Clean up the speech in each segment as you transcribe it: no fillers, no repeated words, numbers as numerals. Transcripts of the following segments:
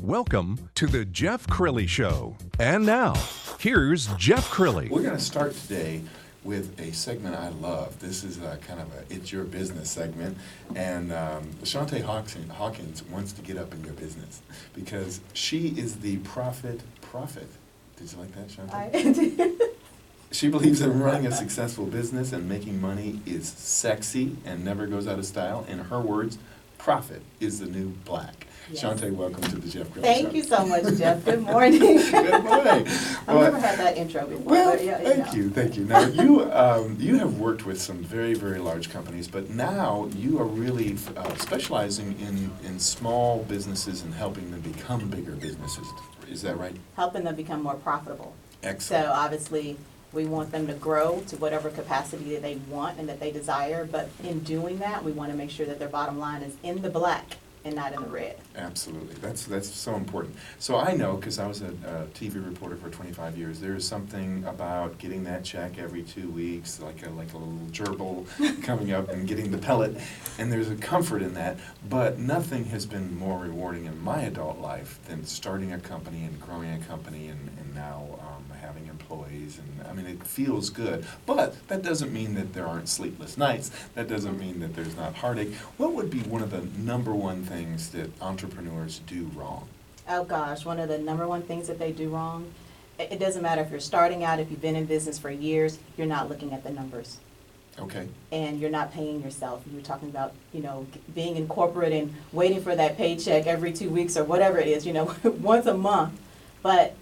Welcome to the Jeff Crilley Show. And now, here's Jeff Crilley. We're going to start today with a segment I love. This is kind of a It's Your Business segment. And Shontaye Hawkins wants to get up in your business because she is the prophet. Did you like that, Shontaye? I did. She believes that running a successful business and making money is sexy and never goes out of style. In her words, profit is the new black. Yes. Shontaye, welcome to the Jeff Crilley Show. Thank you so much, Jeff. Good morning. Good morning. I've never had that intro before. Well, but yeah, thank you. Now, you have worked with some very, very large companies, but now you are really specializing in small businesses and helping them become bigger businesses. Is that right? Helping them become more profitable. Excellent. So obviously, we want them to grow to whatever capacity that they want and that they desire, but in doing that, we want to make sure that their bottom line is in the black and not in the red. Absolutely. That's so important. So I know, because I was a TV reporter for 25 years, there's something about getting that check every 2 weeks, like a little gerbil coming up and getting the pellet, and there's a comfort in that, but nothing has been more rewarding in my adult life than starting a company and growing a company and now having employees, and I mean, it feels good, but that doesn't mean that there aren't sleepless nights. That doesn't mean that there's not heartache. What would be one of the number one things that entrepreneurs do wrong? Oh gosh, one of the number one things that they do wrong, it doesn't matter if you're starting out, if you've been in business for years, you're not looking at the numbers. Okay. And you're not paying yourself. You were talking about, being in corporate and waiting for that paycheck every 2 weeks or whatever it is, once a month. But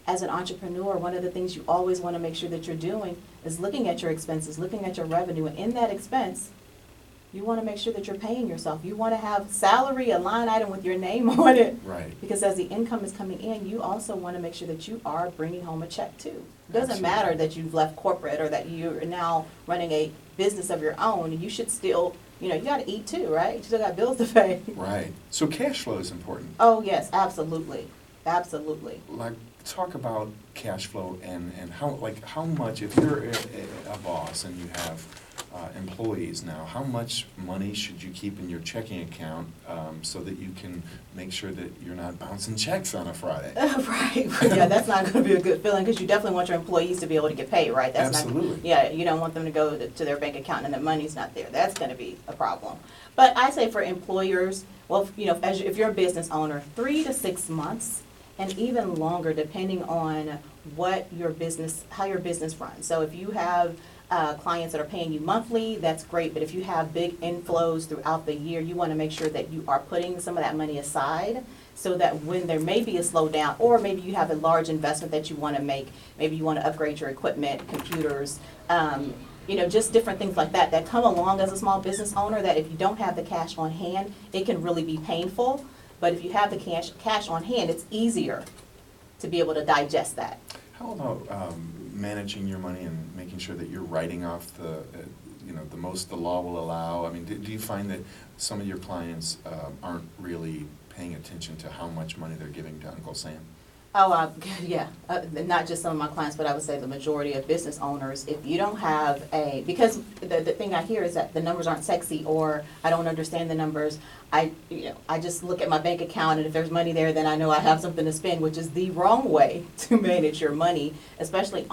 as an entrepreneur, one of the things you always want to make sure that you're doing is looking at your expenses, looking at your revenue, and in that expense, you want to make sure that you're paying yourself. You want to have salary, a line item with your name on it. Right. Because as the income is coming in, you also want to make sure that you are bringing home a check too. It doesn't Absolutely. matter that you've left corporate or that you're now running a business of your own. You should still, you got to eat too, right? You still got bills to pay. Right. So cash flow is important. Oh, yes, absolutely. Absolutely. Like, talk about cash flow and how much, if you're a boss and you have employees now, how much money should you keep in your checking account so that you can make sure that you're not bouncing checks on a Friday? Right. Yeah, that's not going to be a good feeling because you definitely want your employees to be able to get paid, right? That's Absolutely. You don't want them to go to their bank account and the money's not there. That's going to be a problem. But I say for employers, well, if you're a business owner, 3 to 6 months and even longer depending on how your business runs. So if you have clients that are paying you monthly, that's great. But if you have big inflows throughout the year, you want to make sure that you are putting some of that money aside so that when there may be a slowdown, or maybe you have a large investment that you want to make, maybe you want to upgrade your equipment, computers, just different things like that come along as a small business owner, that if you don't have the cash on hand, it can really be painful. But if you have the cash on hand, it's easier to be able to digest that. How about managing your money and making sure that you're writing off the most the law will allow? I mean, do you find that some of your clients aren't really paying attention to how much money they're giving to Uncle Sam? Oh, yeah. Not just some of my clients, but I would say the majority of business owners, if you don't have because the thing I hear is that the numbers aren't sexy, or I don't understand the numbers. I just look at my bank account, and if there's money there, then I know I have something to spend, which is the wrong way to manage your money, especially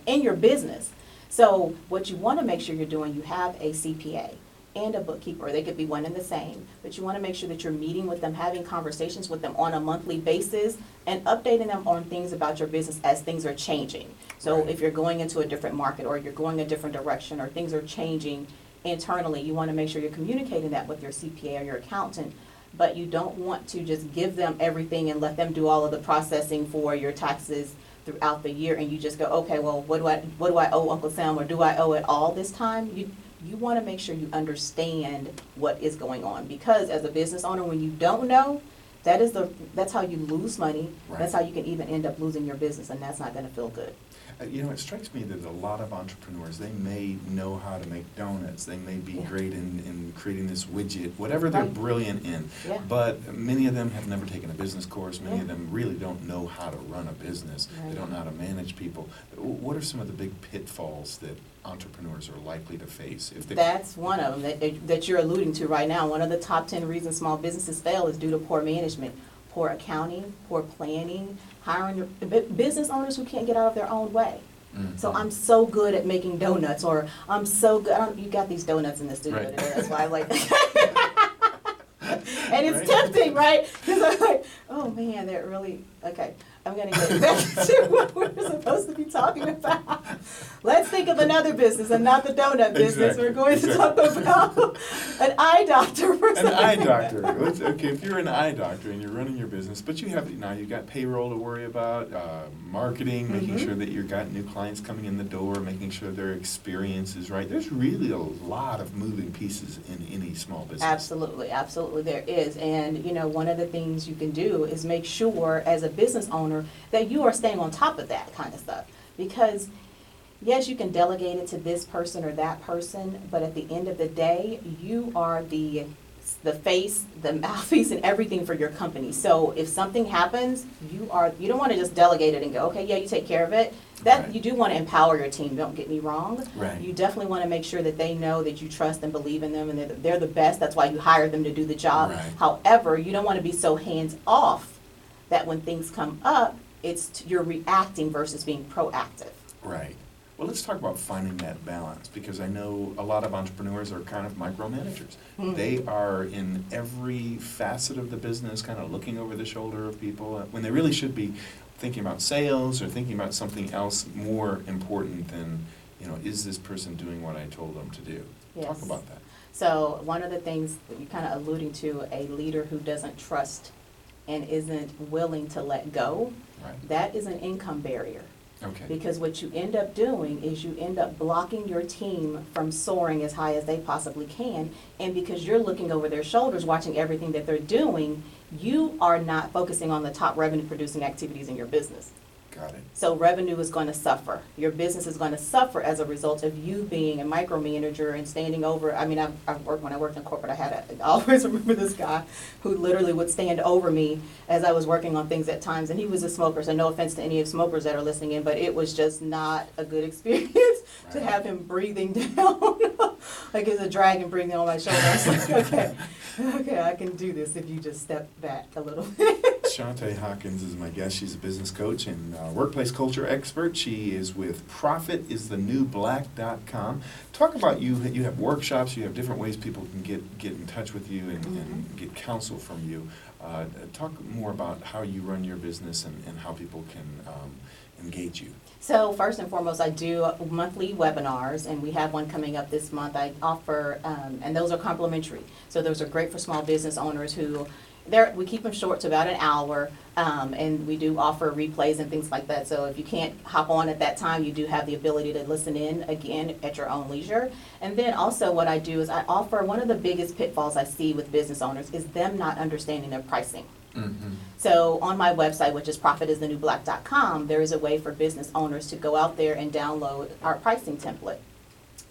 in your business. So what you want to make sure you're doing, you have a CPA and a bookkeeper. They could be one and the same, but you want to make sure that you're meeting with them, having conversations with them on a monthly basis, and updating them on things about your business as things are changing. So Right. if you're going into a different market, or you're going a different direction, or things are changing internally, you want to make sure you're communicating that with your CPA or your accountant. But you don't want to just give them everything and let them do all of the processing for your taxes throughout the year, and you just go, okay, well, what do I owe Uncle Sam, or do I owe it all this time? You want to make sure you understand what is going on, because as a business owner, when you don't know, that's how you lose money. Right. That's how you can even end up losing your business, and that's not going to feel good. It strikes me that a lot of entrepreneurs, they may know how to make donuts, they may be great in creating this widget, whatever they're Right. brilliant in, Yeah. but many of them have never taken a business course, many Yeah. of them really don't know how to run a business, Right. they don't know how to manage people. What are some of the big pitfalls that entrepreneurs are likely to face? That's one of them that you're alluding to right now. One of the top 10 reasons small businesses fail is due to poor management. poor accounting, poor planning, hiring business owners who can't get out of their own way. Mm-hmm. So I'm so good at making donuts, or I'm so good. You got these donuts in the studio Right. today. That's why I'm like, and it's Right. tempting, right? Because I'm like, oh man, they're really okay. I'm gonna get back to what we're supposed to be talking about. Let's think of another business and not the donut business. Exactly. We're going to talk about an eye doctor. An eye doctor. Okay, if you're an eye doctor and you're running your business, but you've got payroll to worry about, marketing, making sure that you've got new clients coming in the door, making sure their experience is right. There's really a lot of moving pieces in any small business. Absolutely, absolutely there is. And one of the things you can do is make sure as a business owner that you are staying on top of that kind of stuff. Because yes, you can delegate it to this person or that person, but at the end of the day, you are the face, the mouthpiece, and everything for your company. So if something happens, you don't want to just delegate it and go, okay, yeah, you take care of it. That Right. You do want to empower your team, don't get me wrong. Right. You definitely want to make sure that they know that you trust and believe in them and they're the best. That's why you hire them to do the job. Right. However, you don't want to be so hands off that when things come up, you're reacting versus being proactive. Right. Well, let's talk about finding that balance, because I know a lot of entrepreneurs are kind of micromanagers. Mm. They are in every facet of the business, kind of looking over the shoulder of people, when they really should be thinking about sales or thinking about something else more important than, is this person doing what I told them to do? Yes. Talk about that. So one of the things that you're kind of alluding to, a leader who doesn't trust and isn't willing to let go, Right. that is an income barrier. Okay. Because what you end up doing is you end up blocking your team from soaring as high as they possibly can. And because you're looking over their shoulders, watching everything that they're doing, you are not focusing on the top revenue producing activities in your business. Got it. So revenue is going to suffer. Your business is going to suffer as a result of you being a micromanager and standing over. I mean, when I worked in corporate, I always remember this guy who literally would stand over me as I was working on things at times. And he was a smoker, so no offense to any of smokers that are listening in, but it was just not a good experience to Right. have him breathing down, like it's a dragon breathing on my shoulder. I was like, okay, I can do this if you just step back a little bit. Shontaye Hawkins is my guest. She's a business coach and workplace culture expert. She is with ProfitIsTheNewBlack.com. Talk about you have workshops, you have different ways people can get in touch with you and get counsel from you. Talk more about how you run your business and how people can engage you. So first and foremost, I do monthly webinars, and we have one coming up this month. I offer, and those are complimentary. So those are great for small business owners who, we keep them short to about an hour, and we do offer replays and things like that. So if you can't hop on at that time, you do have the ability to listen in again at your own leisure. And then also what I do is I offer, one of the biggest pitfalls I see with business owners is them not understanding their pricing. Mm-hmm. So on my website, which is ProfitIsTheNewBlack.com, there is a way for business owners to go out there and download our pricing template.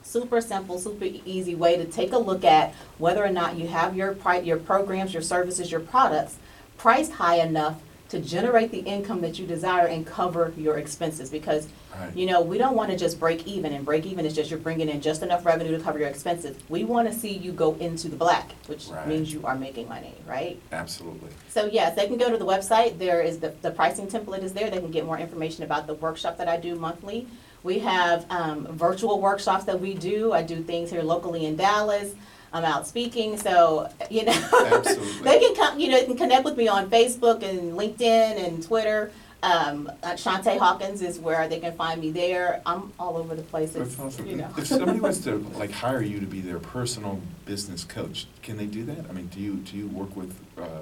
Super simple, super easy way to take a look at whether or not you have your programs, your services, your products priced high enough to generate the income that you desire and cover your expenses. Because Right. we don't want to just break even, and break even is just you're bringing in just enough revenue to cover your expenses. We want to see you go into the black, which Right. means you are making money, right? Absolutely. So yes, they can go to the website. There is the pricing template is there. They can get more information about the workshop that I do monthly. We have virtual workshops that we do. I do things here locally in Dallas. I'm out speaking, so Absolutely. they can come. They can connect with me on Facebook and LinkedIn and Twitter. Shontaye Hawkins is where they can find me there. I'm all over the place. That's awesome. If somebody wants to hire you to be their personal business coach, can they do that? I mean, do you work with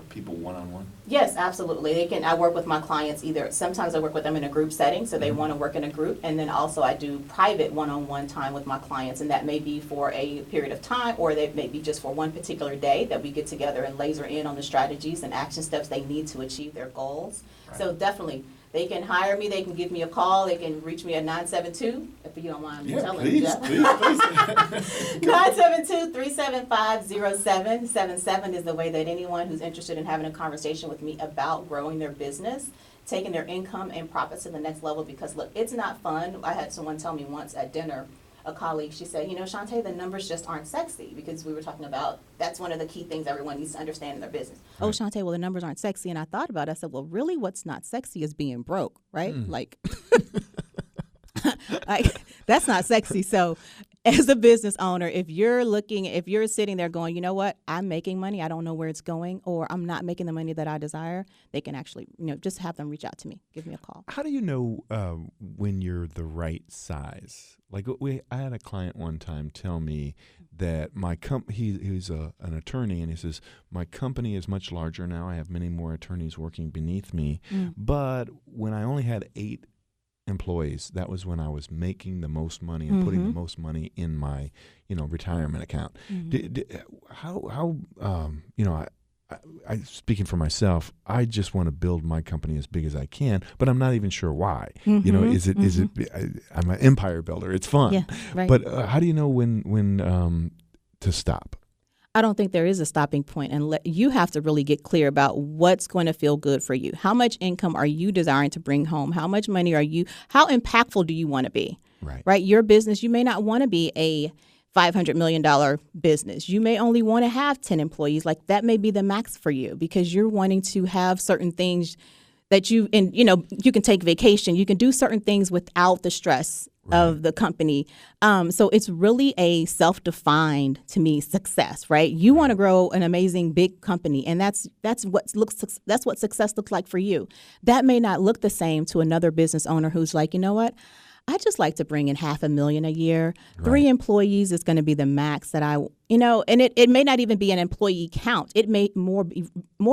people one-on-one? Yes, absolutely. They can. I work with my clients either. Sometimes I work with them in a group setting, so they want to work in a group, and then also I do private one-on-one time with my clients, and that may be for a period of time, or that may be just for one particular day that we get together and laser in on the strategies and action steps they need to achieve their goals. Right. So definitely. They can hire me, they can give me a call, they can reach me at 972, if you don't mind me telling you, Jeff. Please. 972-375-0777 is the way that anyone who's interested in having a conversation with me about growing their business, taking their income and profits to the next level. Because look, it's not fun. I had someone tell me once at dinner, a colleague, she said, Shontaye, the numbers just aren't sexy, because we were talking about that's one of the key things everyone needs to understand in their business. Right. Oh, Shontaye, well, the numbers aren't sexy. And I thought about it. I said, well, really what's not sexy is being broke, right? Like, that's not sexy. So as a business owner, if you're sitting there going, you know what, I'm making money, I don't know where it's going, or I'm not making the money that I desire, they can actually, just have them reach out to me, give me a call. How do you know when you're the right size? Like I had a client one time tell me that my he's an attorney, and he says, my company is much larger now. I have many more attorneys working beneath me. But when I only had 8 employees, that was when I was making the most money and putting the most money in my, retirement account. I speaking for myself, I just want to build my company as big as I can, but I'm not even sure why. Is it? I'm an empire builder. It's fun, yeah, right. But how do you know when to stop? I don't think there is a stopping point, and you have to really get clear about what's going to feel good for you. How much income are you desiring to bring home? How much money how impactful do you want to be? Right? Your business, you may not want to be a $500 million business. You may only want to have 10 employees. Like, that may be the max for you, because you're wanting to have certain things that you can take vacation. You can do certain things without the stress of the company. So it's really a self-defined, to me, success, right? You want to grow an amazing big company, and that's what success looks like for you. That may not look the same to another business owner who's like, you know what? I just like to bring in $500,000 a year. Right. 3 employees is going to be the max that and it may not even be an employee count. It may more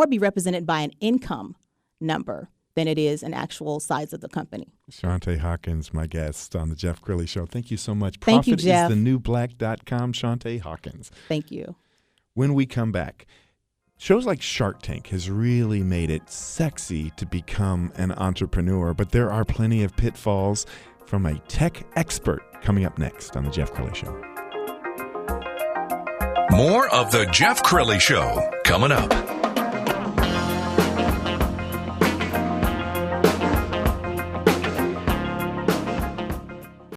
be represented by an income number than it is an actual size of the company. Shontaye Hawkins, my guest on the Jeff Crilley Show. Thank you so much. Thank you, Jeff. ProfitIsTheNewBlack.com, Shontaye Hawkins. Thank you. When we come back, shows like Shark Tank has really made it sexy to become an entrepreneur, but there are plenty of pitfalls from a tech expert coming up next on the Jeff Crilley Show. More of the Jeff Crilley Show coming up.